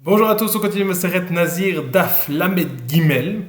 Bonjour à tous, on continue Maseret Nazir Daf Lamed Gimel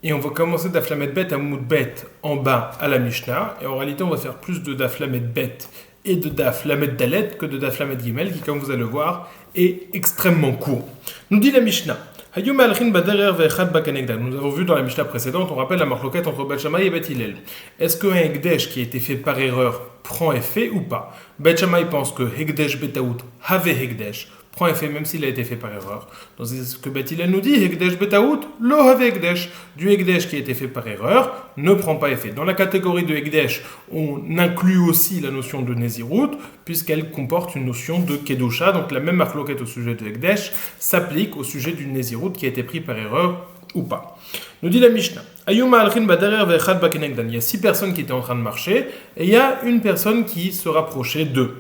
et on va commencer Daf Lamed Bet à Moud Bet en bas à la Mishnah et en réalité on va faire plus de Daf Lamed Bet et de Daf Lamed Dalet que de Daf Lamed Gimel qui comme vous allez le voir est extrêmement court. Nous dit la Mishnah nous avons vu dans la Mishnah précédente, on rappelle la marloquette entre Bet Shammai et Bet Hillel. Est-ce qu'un Hekdesh qui a été fait par erreur prend effet ou pas? Bet Shammai pense que Hekdesh Betaout Have Hekdesh prend effet même s'il a été fait par erreur. Dans ce que Bet Hillel nous dit, Hekdesh Betaout Lo Have Hekdesh. Du Hekdesh qui a été fait par erreur ne prend pas effet. Dans la catégorie de Hekdesh, on inclut aussi la notion de Nézirut, puisqu'elle comporte une notion de Kedusha, donc la même marloquette au sujet de Hekdesh s'applique au sujet du Nézirut qui a été pris par erreur ou pas. Nous dit la Mishnah. Il y a 6 personnes qui étaient en train de marcher et il y a une personne qui se rapprochait d'eux.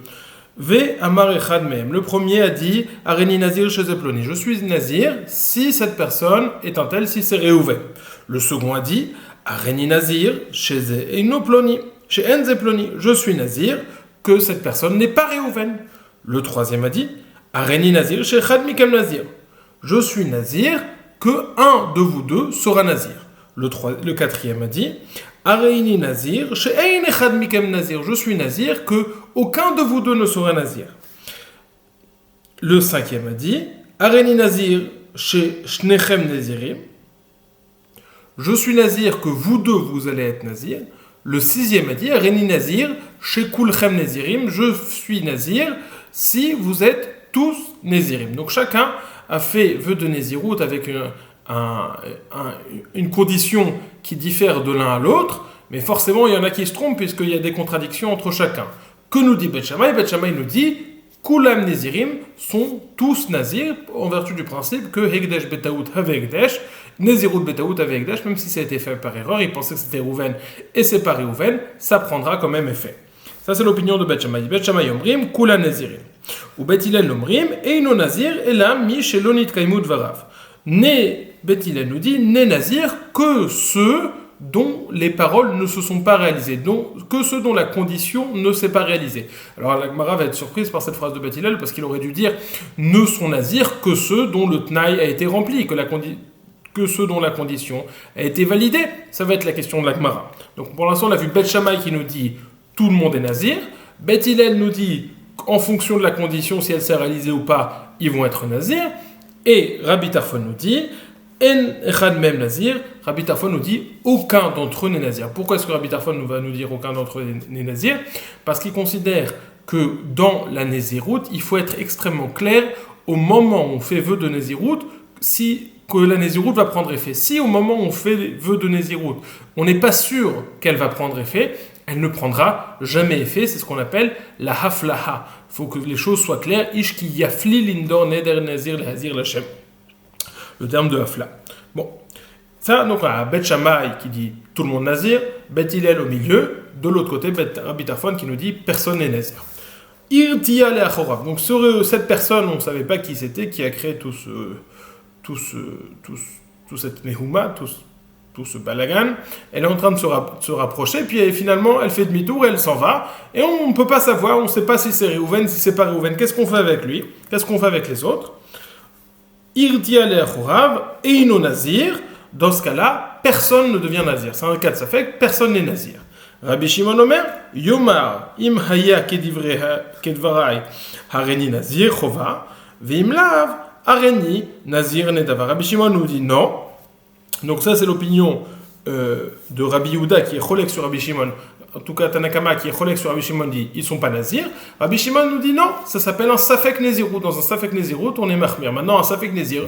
Le premier a dit Areni Nazir chez Zeploni. Je suis Nazir si cette personne est un tel, si c'est Réhouven. Le second a dit Areni Nazir chez Enoploni. Chez Enzeploni. Je suis Nazir que cette personne n'est pas Réhouven. Le troisième a dit Areni Nazir chez Chadmikem Nazir. Je suis Nazir que un de vous deux sera Nazir. Le quatrième a dit Areini Nazir, chez Ein Echad Mikem Nazir. Je suis Nazir que aucun de vous deux ne sera Nazir. Le cinquième a dit Areini Nazir, chez Shnechem Nazirim. Je suis Nazir que vous deux vous allez être Nazir. Le sixième a dit Areini Nazir, chez Kulchem Nazirim. Je suis Nazir si vous êtes tous Nazirim. Donc chacun a fait vœu de Nézirut avec une condition qui diffère de l'un à l'autre, mais forcément il y en a qui se trompent puisqu'il y a des contradictions entre chacun. Que nous dit Bet Shammai? Bet Shammai nous dit Kulam Nézirim sont tous Nazir en vertu du principe que Hekdesh Betaout Have Hekdesh, Nézirut Betaout Have Hekdesh, même si ça a été fait par erreur, il pensait que c'était Réhouven et c'est pas Réhouven, ça prendra quand même effet. Ça c'est l'opinion de Bet Shammai. Bet Shammai Omrim Kulam Nézirim. Ou Bet Hillel Omrim Eino Nazir Elam Mi Shelonit Kaimut Varav. Né, Bet Hillel nous dit, n'est Nazir que ceux dont les paroles ne se sont pas réalisées, que ceux dont la condition ne s'est pas réalisée. Alors la Gemara va être surprise par cette phrase de Bet Hillel parce qu'il aurait dû dire ne sont Nazir que ceux dont le Tnaï a été rempli, que ceux dont la condition a été validée. Ça va être la question de la Gemara. Donc pour l'instant on a vu Bet Shammai qui nous dit tout le monde est Nazir. Bet Hillel nous dit en fonction de la condition, si elle s'est réalisée ou pas, ils vont être Nazir. Et Rabbi Tarfon nous dit En Echad Mem Nazir. Rabbi Tarfon nous dit aucun d'entre eux n'est Nazir. Pourquoi est-ce que Rabbi Tarfon va nous dire aucun d'entre eux n'est Nazir? Parce qu'il considère que dans la Nézirut, il faut être extrêmement clair au moment où on fait vœu de Nézirut, que la Nézirut va prendre effet. Si au moment où on fait vœu de Nézirut, on n'est pas sûr qu'elle va prendre effet, elle ne prendra jamais effet. C'est ce qu'on appelle la haflaha. Il faut que les choses soient claires. Ish ki yafli lindor neder nazir lehazir lachem. Le terme de hafla. Bon. Ça, donc, à Bet Shammai qui dit tout le monde nazir, Bet Hillel au milieu, de l'autre côté, Rabbi Tarfon qui nous dit personne n'est nazir. Irtia leachorav. Donc, cette personne, on ne savait pas qui c'était, qui a créé tout cette mehuma, tout ce balagan, elle est en train de se rapprocher, puis finalement elle fait demi-tour et elle s'en va, et on ne peut pas savoir, on ne sait pas si c'est Réhouven, si c'est pas Réhouven, qu'est-ce qu'on fait avec lui, qu'est-ce qu'on fait avec les autres. Irtia le'achorav, et ino nazir, dans ce cas-là, personne ne devient nazir, c'est un cas de safek, personne n'est nazir. Rabbi Shimon Omer, Yomar, im haya kedvarai, hareni nazir chova, veim lav, hareni nazir nedava. Rabbi Shimon nous dit non. Donc ça c'est l'opinion de Rabbi Yehuda qui est cholek sur Rabbi Shimon. En tout cas Tanakama qui est cholek sur Rabbi Shimon dit ils sont pas nazirs. Rabbi Shimon nous dit non, ça s'appelle un safek nézirut. Dans un safek nézirut on est mahmir. Maintenant un safek nézir,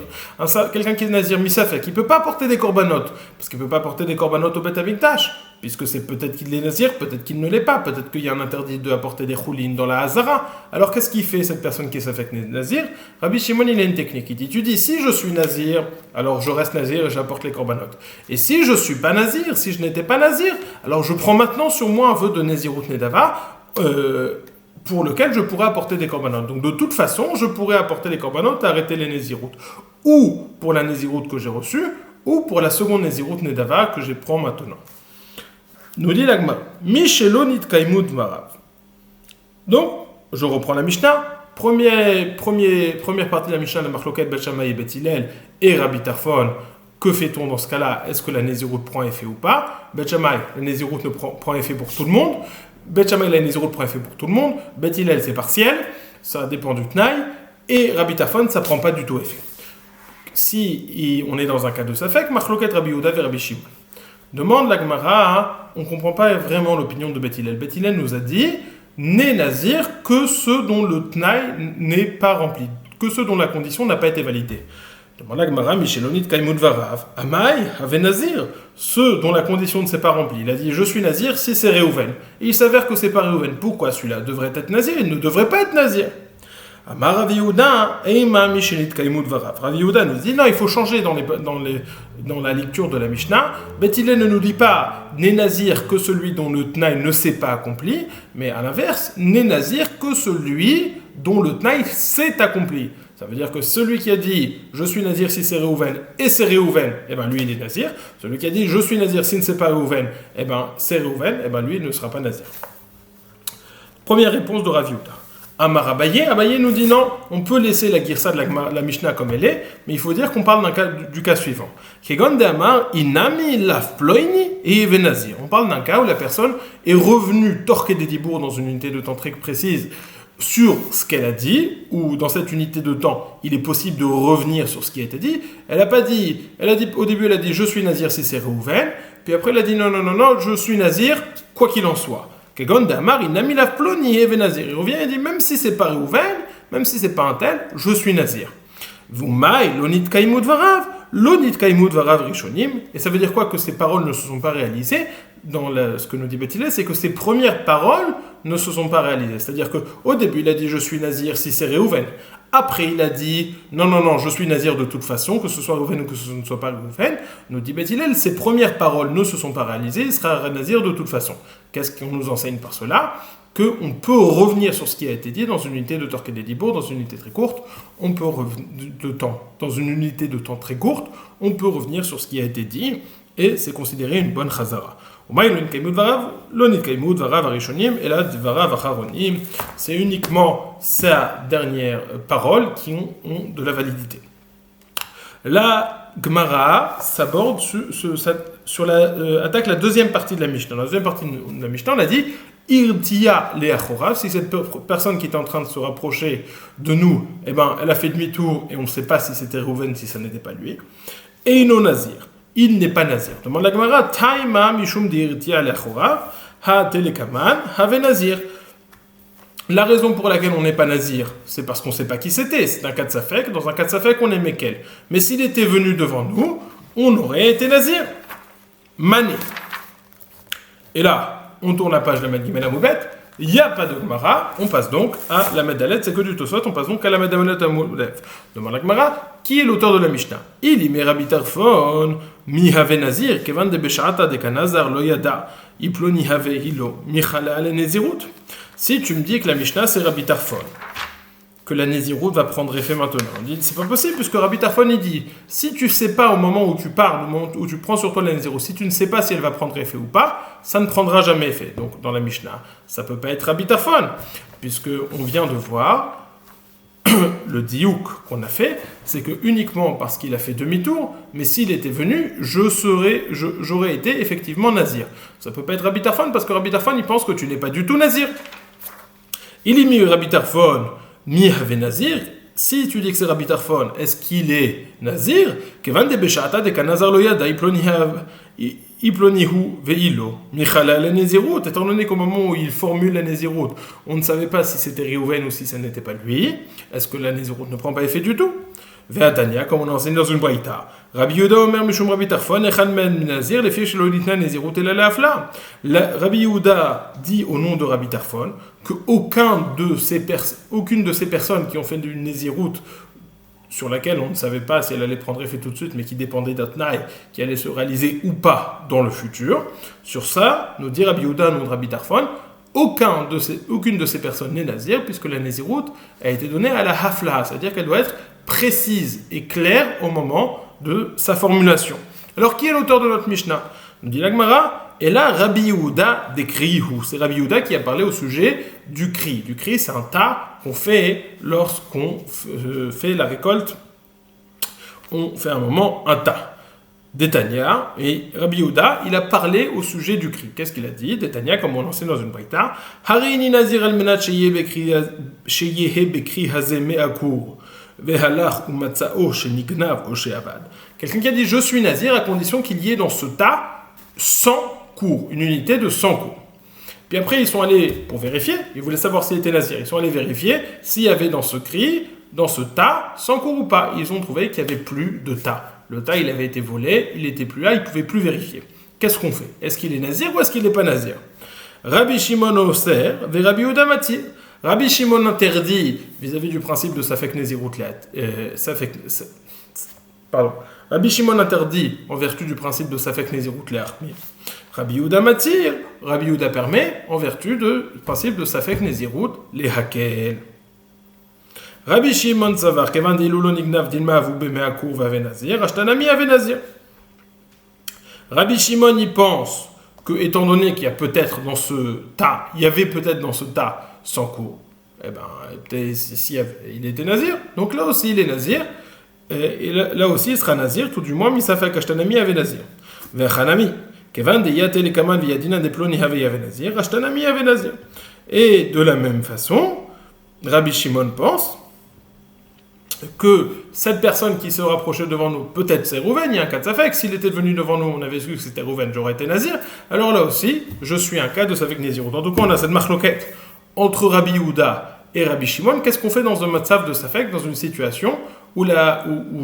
quelqu'un qui est nazir mi-safek, il peut pas apporter des korbanot parce qu'il peut pas apporter des korbanot au Bet Amikdash puisque c'est peut-être qu'il est nazir, peut-être qu'il ne l'est pas, peut-être qu'il y a un interdit d'apporter des choulines dans la hazara. Alors qu'est-ce qu'il fait cette personne qui est safek nazir? Rabbi Shimon il a une technique, il dit tu dis si je suis nazir, alors je reste nazir et j'apporte les korbanot. Et si je suis pas nazir, si je n'étais pas nazir, alors je prends maintenant sur moi un vœu de Nézirut Nedava pour lequel je pourrais apporter des korbanot. Donc de toute façon, je pourrais apporter les korbanot et arrêter les Nézirut. Ou pour la Nézirut que j'ai reçue, ou pour la seconde Nézirut Nedava que je prends maintenant. Nous dit l'Agma, Mishelonit Kaimut Marav. Donc, je reprends la Mishnah. Première partie de la Mishnah, la Marloquet Bet Shammai et Bet Hillel et Rabbi Tarfon. Que fait-on dans ce cas-là? Est-ce que la Nézirut prend effet ou pas? Bet Shammai, la Nézirut ne prend effet pour tout le monde. Bet Shammai, la Nézirut prend effet pour tout le monde. Bet Hillel, c'est partiel. Ça dépend du Tnaï. Et Rabbi Tarfon, ça ne prend pas du tout effet. Si on est dans un cas de Safek, Marloquet Rabbi Yehuda et Rabbi Shimon. Demande la Gemara, on ne comprend pas vraiment l'opinion de Bet Hillel. Bet Hillel nous a dit, n'est nazir que ceux dont le Tnaï n'est pas rempli, que ceux dont la condition n'a pas été validée. Demande la Gemara, Michelonit Kaimud Varav, Amai avait nazir, ceux dont la condition ne s'est pas remplie. Il a dit, je suis nazir si c'est Réhouven. Et il s'avère que c'est pas Réhouven. Pourquoi celui-là devrait être nazir? Il ne devrait pas être nazir. Amar Rav Yehuda, Eima Michelonit Kaimud Varav. Rav Yehuda nous dit, non, il faut changer dans la lecture de la Mishnah. Bet Hillel ne nous dit pas, n'est nazir que celui dont le Tnaï ne s'est pas accompli, mais à l'inverse, n'est nazir que celui dont le Tnaï s'est accompli. Ça veut dire que celui qui a dit « je suis nazir si c'est Réhouven » et c'est Réhouven, eh ben lui il est nazir. Celui qui a dit « je suis nazir si ce n'est pas Réhouven » eh ben c'est Réhouven, eh ben lui il ne sera pas nazir. Première réponse de Rav Yehuda. Amar Abaye nous dit non, on peut laisser la girsa de la Mishnah comme elle est, mais il faut dire qu'on parle du cas suivant. Kegon de Amar inami laf ploini et nazir. On parle d'un cas où la personne est revenue torquer des dibours dans une unité de temps très précise sur ce qu'elle a dit, ou dans cette unité de temps, il est possible de revenir sur ce qui a été dit. Elle a dit, au début, elle a dit, je suis nazir si c'est Réhouven, puis après, elle a dit, non, je suis nazir, quoi qu'il en soit. Kegon d'Amar, il n'a mis la ploni et nazir. Il revient et dit, même si c'est pas Réhouven, même si c'est pas un tel, je suis nazir. Vumai, lonit kaimud varav, rishonim, et ça veut dire quoi? Que ces paroles ne se sont pas réalisées. Dans ce que nous dit Bet Hillel, c'est que ces premières paroles ne se sont pas réalisées. C'est-à-dire qu'au début, il a dit « je suis nazir si c'est Réhouven ». Après, il a dit « non, je suis nazir de toute façon, que ce soit Réhouven ou que ce ne soit pas Réhouven ». Nous dit Bet Hillel, ces premières paroles ne se sont pas réalisées, il sera nazir de toute façon. Qu'est-ce qu'on nous enseigne par cela? Qu'on peut revenir sur ce qui a été dit dans une unité de Torquet des Dibourg, dans une unité très courte, dans une unité de temps très courte, on peut revenir sur ce qui a été dit, et c'est considéré une bonne chazara. C'est uniquement sa dernière parole qui ont de la validité. La Gemara s'aborde attaque la deuxième partie de la Mishnah. Dans la deuxième partie de la Mishnah, on a dit Irtia Leachorav, si cette personne qui est en train de se rapprocher de nous, eh ben, elle a fait demi-tour et on ne sait pas si c'était Réhouven, si ça n'était pas lui. Et Ino Nazir. Il n'est pas nazir. Demande la Gemara, Taïma mishum d'irtia lechorav, ha telekaman, have nazir. La raison pour laquelle on n'est pas nazir, c'est parce qu'on ne sait pas qui c'était. C'est un cas de Safek. Dans un cas de Safek, on est Mekel. Mais s'il était venu devant nous, on aurait été nazir. Mané. Et là, on tourne la page de la Medgimel Amoubet. Il n'y a pas de Gemara, on passe donc à la Medalet, c'est que du Tosot, on passe donc à la Medalet Amoubet. Demande la Gemara, qui est l'auteur de la Mishnah? Il y met Rabbi Tarfon, mi have nazir, kevan de beshata de kanazar lo yada, iploni have hilo, mi chala ale nezirut. Si tu me dis que la Mishnah c'est Rabbi Tarfon, que la Nézirut va prendre effet maintenant. On dit, c'est pas possible, puisque Rabbi Tarfon il dit, si tu sais pas au moment où tu parles, au moment où tu prends sur toi la Nézirut, si tu ne sais pas si elle va prendre effet ou pas, ça ne prendra jamais effet. Donc dans la Mishnah, ça peut pas être Rabbi Tarfon, puisque on vient de voir le diouk qu'on a fait, c'est que uniquement parce qu'il a fait demi-tour, mais s'il était venu, j'aurais été effectivement nazir. Ça peut pas être Rabbi Tarfon, parce que Rabbi Tarfon il pense que tu n'es pas du tout nazir. Il y mis Rabbi Tarfon mi have nazir. Si tu dis que c'est Rabbi Tarfon, est-ce qu'il est nazir? Kevan de beshata de kanazar lo yada iplonihu veilo michala la nezirut. Étant donné qu'au moment où il formule la nezirut, on ne savait pas si c'était Réhouven ou si ça n'était pas lui. Est-ce que la nezirut ne prend pas effet du tout? Ve'atania, comme on enseigne dans une braïta. Rabbi Yehuda Omer Mishum Rabbi Tarfon echan men nazir les fiches lo litna nezirut et la lafla. Rabbi Yehuda dit au nom de Rabbi Tarfon que aucune de ces personnes qui ont fait une nezirut sur laquelle on ne savait pas si elle allait prendre effet tout de suite, mais qui dépendait d'un tnaï qui allait se réaliser ou pas dans le futur. Sur ça, nous dit Rabbi Yehuda au nom de Rabbi Tarfon, aucune de ces personnes n'est nazir, puisque la nezirut a été donnée à la hafla, c'est-à-dire qu'elle doit être précise et claire au moment de sa formulation. Alors, qui est l'auteur de notre Mishnah? Nous dit la Gemara, Et là, Rabbi Yehuda décrit où. C'est Rabbi Yehuda qui a parlé au sujet du cri. Du cri, c'est un tas qu'on fait lorsqu'on fait la récolte. On fait un moment un tas. Détania, et Rabbi Yehuda, il a parlé au sujet du cri. Qu'est-ce qu'il a dit? Détania, comme on l'enseigne dans une braïta, Harini nazir al menat sheyehe bekri hazeme akur, vehalach ou matzao shenignav o sheavad. Quelqu'un qui a dit je suis nazir à condition qu'il y ait dans ce tas 100 cours, une unité de 100 cours. Puis après, ils sont allés pour vérifier, ils voulaient savoir s'il était nazir. Ils sont allés vérifier s'il y avait dans ce cri, dans ce tas, 100 cours ou pas. Ils ont trouvé qu'il n'y avait plus de tas. Le tas, il avait été volé, il n'était plus là, il ne pouvait plus vérifier. Qu'est-ce qu'on fait? Est-ce qu'il est nazir ou est-ce qu'il n'est pas nazir? Rabbi Shimon Oser, ve Rabbi Yehuda Matir. Rabbi Shimon interdit vis-à-vis du principe de Safek Nezirut Rabbi Shimon interdit en vertu du principe de Safek Nezirut Le'achmir. Rabbi Yehuda Matir, Rabbi Yehuda permet en vertu du principe de Safek Nezirut Le'hakel. Rabbi Shimon Savar, Kevan Dilulo Nignav Dilma Avube Meakur Vavenazir, Ashtanami Avenazir. Rabbi Shimon y pense que, étant donné qu'il y a peut-être dans ce tas, il y avait peut-être dans ce tas 100 cours, eh bien, il était nazir, donc là aussi il est nazir, et là aussi il sera nazir, tout du moins, Misafak Ashtanami Avenazir. Vechanami, Kevan de Yatel Kaman Viadina de Ploni Have Avenazir, Ashtanami Avenazir. Et de la même façon, Rabbi Shimon pense que cette personne qui se rapprochait devant nous, peut-être c'est Rouven, il y a un cas de Safek, s'il était venu devant nous, on avait vu que c'était Rouven, j'aurais été nazir, alors là aussi, je suis un cas de Safek Nezirut. En tout cas, on a cette marloquette entre Rabbi Yehuda et Rabbi Shimon. Qu'est-ce qu'on fait dans un matzav de Safek, dans une situation où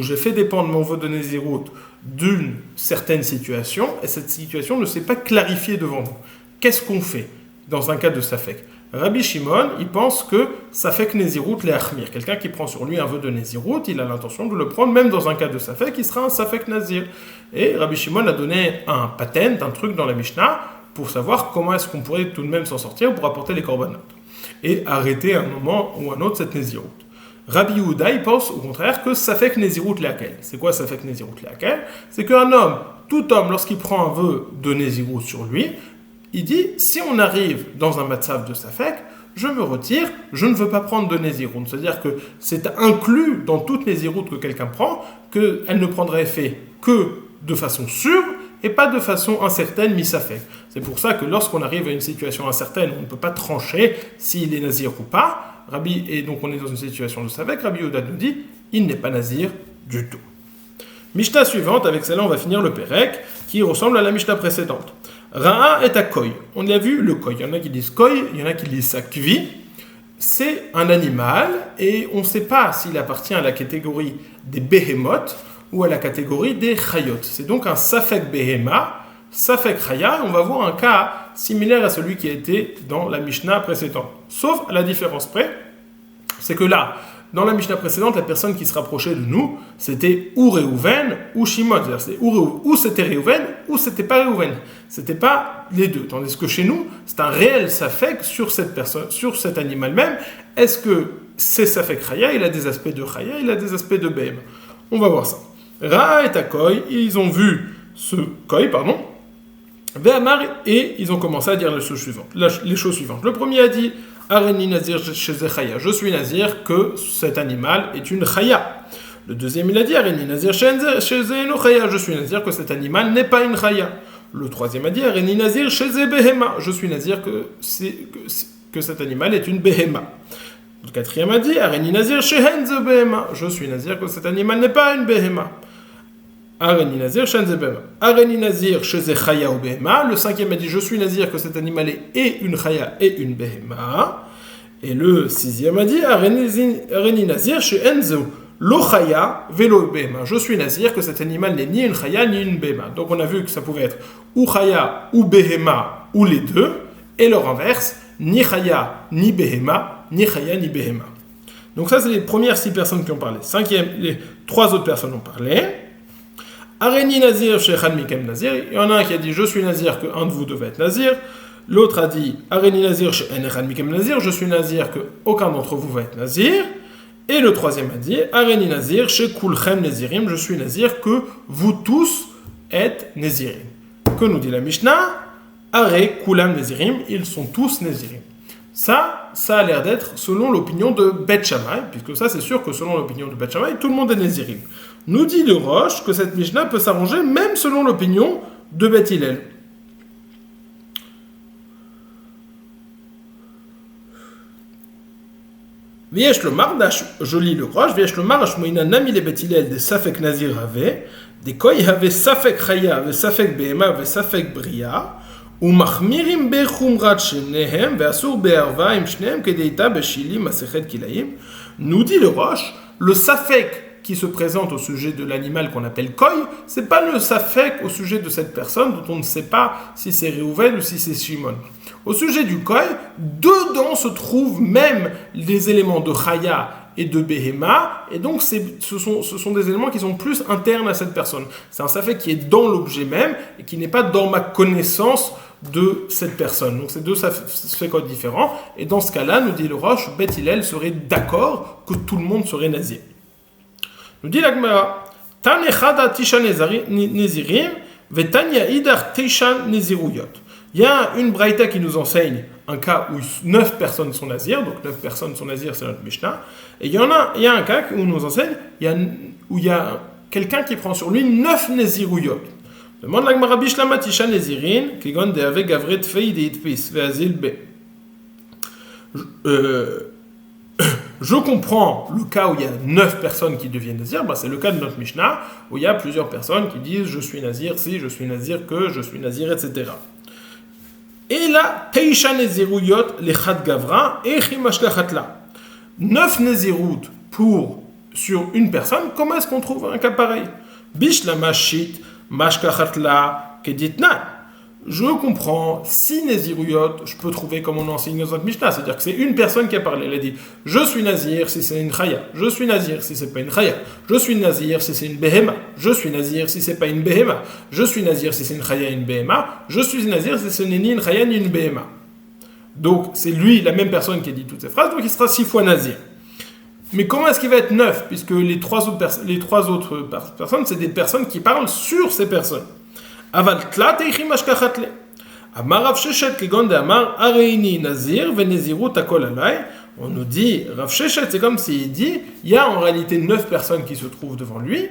j'ai fait dépendre mon vote de Nezirut d'une certaine situation, et cette situation ne s'est pas clarifiée devant nous? Qu'est-ce qu'on fait dans un cas de Safek? Rabbi Shimon, il pense que Safek Nezirut Le'achmir. Quelqu'un qui prend sur lui un vœu de Nezirut, il a l'intention de le prendre, même dans un cas de Safek, il sera un Safek Nazir. Et Rabbi Shimon a donné un patent, un truc dans la Mishnah, pour savoir comment est-ce qu'on pourrait tout de même s'en sortir pour apporter les korbanot. Et arrêter à un moment ou un autre cette Nezirut. Rabbi Yehuda, il pense au contraire que Safek Nezirut Le'akel. C'est quoi Safek Nezirut Le'akel? C'est qu'un homme, tout homme, lorsqu'il prend un vœu de Nezirut sur lui, il dit, si on arrive dans un matzav de Safek, je me retire, je ne veux pas prendre de Nezirut. C'est-à-dire que c'est inclus dans toutes les Nezirut que quelqu'un prend, qu'elle ne prendrait effet que de façon sûre et pas de façon incertaine, mi-Safek. C'est pour ça que lorsqu'on arrive à une situation incertaine où on ne peut pas trancher s'il est nazir ou pas, et donc on est dans une situation de Safek, Rabbi Yehuda nous dit, il n'est pas nazir du tout. Mishnah suivante, avec celle-là on va finir le Pérec, qui ressemble à la Mishnah précédente. Ra'a est à Koi. On a vu le Koi. Il y en a qui disent Koi, il y en a qui disent Sakvi. C'est un animal et on ne sait pas s'il appartient à la catégorie des Behemoth ou à la catégorie des Chayot. C'est donc un Safek Behema, Safek Chaya. On va voir un cas similaire à celui qui a été dans la Mishnah précédente. Sauf à la différence près, c'est que là, dans la Mishnah précédente, la personne qui se rapprochait de nous, c'était ou Réhouven ou Shimon. C'est-à-dire ou c'était Réhouven ou c'était pas Réhouven. C'était pas les deux. Tandis que chez nous, c'est un réel Safek sur cette personne, sur cet animal même. Est-ce que c'est Safek Chaya? Il a des aspects de Chaya, il a des aspects de Behem. On va voir ça. Ra et Koi, ils ont vu ce Koi, pardon. Ve'amar, et ils ont commencé à dire les choses suivantes. Le premier a dit Areni Nazir chez Chaya. Je suis Nazir que cet animal est une Chaya. Le deuxième, il a dit Areni Nazir chez Zeno Chaya. Je suis Nazir que cet animal n'est pas une Chaya. Le troisième a dit Areni Nazir chez Behema. Je suis Nazir que cet animal est une Behema. Le quatrième a dit Areni Nazir chez Henze Behema. Je suis Nazir que cet animal n'est pas une Behema. Areni Nazir chez Henze Behema. Areni Nazir chez Chaya ou Behema. Le cinquième a dit je suis Nazir que cet animal est une Chaya et une Behema. Et le sixième a dit Areni Nazir chez Henze Lo Chaya velo Behema. Je suis Nazir que cet animal n'est ni une Chaya ni une Behema. Donc on a vu que ça pouvait être ou Chaya ou Behema ou les deux. Et leur inverse, ni Chaya ni Behema, ni Chaya ni Behema. Donc ça c'est les premières 6 personnes qui ont parlé. Cinquième, les 3 autres personnes ont parlé. Areni Nazir chez Echad Mikem Nazir. Il y en a un qui a dit je suis Nazir que un de vous devait être Nazir. L'autre a dit Areni Nazir chez Echad Mikem Nazir. Je suis Nazir que aucun d'entre vous va être Nazir. Et le troisième a dit Areni Nazir chez Kulchem Nazirim. Je suis Nazir que vous tous êtes Nazirim. Que nous dit la Mishnah? Are Kulam Nezirim, ils sont tous Nezirim. Ça a l'air d'être selon l'opinion de Bet Shammai, puisque ça c'est sûr que selon l'opinion de Bet Shammai, tout le monde est Nézirim. Nous dit le Roche que cette Mishnah peut s'arranger même selon l'opinion de Bet Hillel. Viesh lomar, je lis le Roche, Viesh lomar, Ashmoina nami le Bet Hillel de Safek Nazir Have, des Koy Have Safek Chaya, Have Safek Behema, Have Safek Bria, ומחמירים בחומרת שניהם ואסור בערווה עם שניהם כדי איתה בשילים מסכת כלאים. Nous dit le Roche, le safek qui se présente au sujet de l'animal qu'on appelle koy, c'est pas le safek au sujet de cette personne dont on ne sait pas si c'est Réhouven ou si c'est Shimon. Au sujet du koy, dedans se trouvent même les éléments de chaya et de Behema, et donc ce sont des éléments qui sont plus internes à cette personne. C'est un safek qui est dans l'objet même et qui n'est pas dans ma connaissance de cette personne. Donc c'est deux safekot différents, et dans ce cas-là, nous dit le Roche, Bet Hillel serait d'accord que tout le monde serait nazir. Nous dit la Gemara, Tan echada tisha nezirim, vetanya idar tisha neziruyot. Il y a une braïta qui nous enseigne un cas où 9 personnes sont nazirs, donc 9 personnes sont nazirs, c'est notre Mishnah. Et il y a un cas où on nous enseigne, où il y a quelqu'un qui prend sur lui 9 neziruyot. Demande la Gemara Bishlama tisha nezirin, kigon de ave gavret fei de itpis, ve'azil be. Je comprends le cas où il y a 9 personnes qui deviennent nazir, c'est le cas de notre Mishnah, où il y a plusieurs personnes qui disent je suis nazir si, je suis nazir que, je suis nazir, etc. Et là, Teisha Neziruyot, Lechat Gavra, et Chimashkachatla. 9 Nezirut sur une personne, comment est-ce qu'on trouve un cas pareil? Bishla Mashit, Mashkachatla, Keditna. Je comprends, 6 Neziruyot, je peux trouver comme on enseigne dans notre Mishnah, c'est-à-dire que c'est une personne qui a parlé, elle a dit je suis nazir si c'est une chaya, je suis nazir si c'est pas une chaya, je suis nazir si c'est une behema, je suis nazir si c'est pas une behema, je suis nazir si c'est une chaya et une behema, je suis nazir si ce n'est ni une chaya ni une behema. Donc c'est lui, la même personne qui a dit toutes ces phrases, donc il sera 6 fois nazir. Mais comment est-ce qu'il va être 9? Puisque les trois autres personnes, c'est des personnes qui parlent sur ces personnes. Aval tlat eichim ashkachatle. Amar Rav Sheshet kegon de Amar areini nazir venezirut akol alay. On nous dit, Rav Sheshet, c'est comme s'il dit, il y a en réalité 9 personnes qui se trouvent devant lui,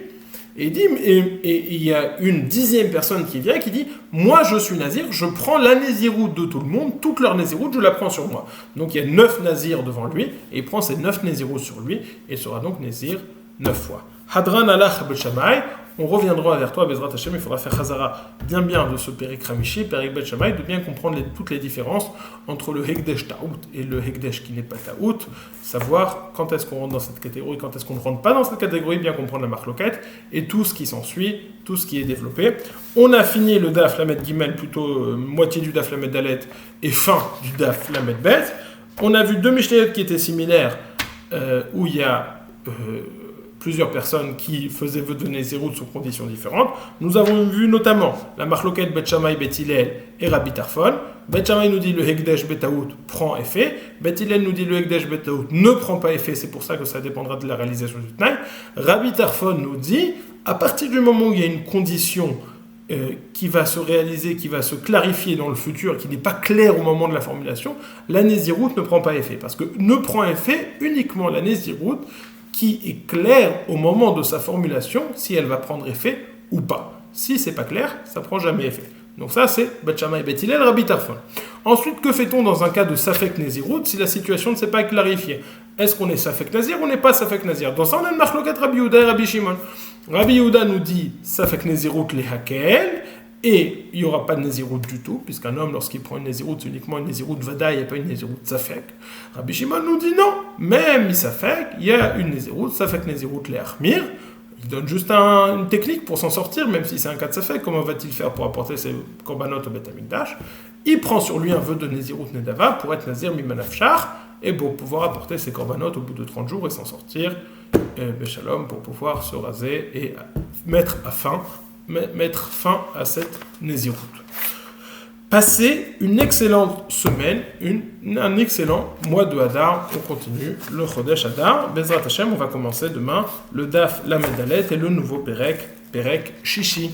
et il y a une 10e personne qui vient qui dit, moi je suis nazir, je prends la néziroute de tout le monde, toute leur néziroute, je la prends sur moi. Donc il y a 9 nazirs devant lui, et il prend ces 9 néziroutes sur lui, et il sera donc nazir 9 fois. Hadran alach Bet Shammai. On reviendra vers toi, Bezrat Hashem, il faudra faire Chazara bien de ce Perek Ramishi, Perek Bet Shammai, de bien comprendre toutes les différences entre le Hekdesh Ta'out et le Hekdesh qui n'est pas Ta'out, savoir quand est-ce qu'on rentre dans cette catégorie, quand est-ce qu'on ne rentre pas dans cette catégorie, bien comprendre la marloquette et tout ce qui s'ensuit, tout ce qui est développé. On a fini le Daf Lamed Gimel, plutôt moitié du Daf Lamed Dalet et fin du Daf Lamed Bet. On a vu 2 Mishnayot qui étaient similaires, où il y a plusieurs personnes qui faisaient vœu de Nézirut sous conditions différentes. Nous avons vu notamment la marloquette Bet Shammai, Bet Hillel et Rabbi Tarfon. Bet Shammai nous dit le Hekdesh Betaout prend effet. Bet Hillel nous dit le Hekdesh Betaout ne prend pas effet, c'est pour ça que ça dépendra de la réalisation du Tnaï. Rabbi Tarfon nous dit, à partir du moment où il y a une condition qui va se réaliser, qui va se clarifier dans le futur, qui n'est pas claire au moment de la formulation, la Nézirut ne prend pas effet. Parce que ne prend effet uniquement la Nézirut qui est claire au moment de sa formulation, si elle va prendre effet ou pas. Si c'est pas clair, ça prend jamais effet. Donc ça, c'est Bet Shammai, Bet Hillel, Rabbi Tarfon. Ensuite, que fait-on dans un cas de Safek Nézirut si la situation ne s'est pas clarifiée? Est-ce qu'on est Safek Nazir ou on n'est pas Safek Nazir? Dans ça, on a une marloquette Rabbi Yehuda et Rabbi Shimon. Rabbi Yehuda nous dit Safek Nézirut les hakel, et il n'y aura pas de Nézirut du tout, puisqu'un homme, lorsqu'il prend une Nézirut, c'est uniquement une Nézirut Vadaï et pas une Nézirut Safek. Rabbi Shimon nous dit non, même Safek, il y a une Nézirut, Safek Nézirut les Achmir. Il donne juste une technique pour s'en sortir, même si c'est un cas de Safek. Comment va-t-il faire pour apporter ses korbanot au Beth Amikdash? Il prend sur lui un vœu de Nézirut Nedava pour être Nazir Mimanafshar et pour pouvoir apporter ses korbanot au bout de 30 jours et s'en sortir, Beshalom, pour pouvoir se raser et mettre fin à cette Nézirut. Passez une excellente semaine, un excellent mois de Hadar. On continue le Chodesh Hadar. Bezrat Hashem, on va commencer demain le Daf Lamed Dalet et le nouveau Perek Shishi.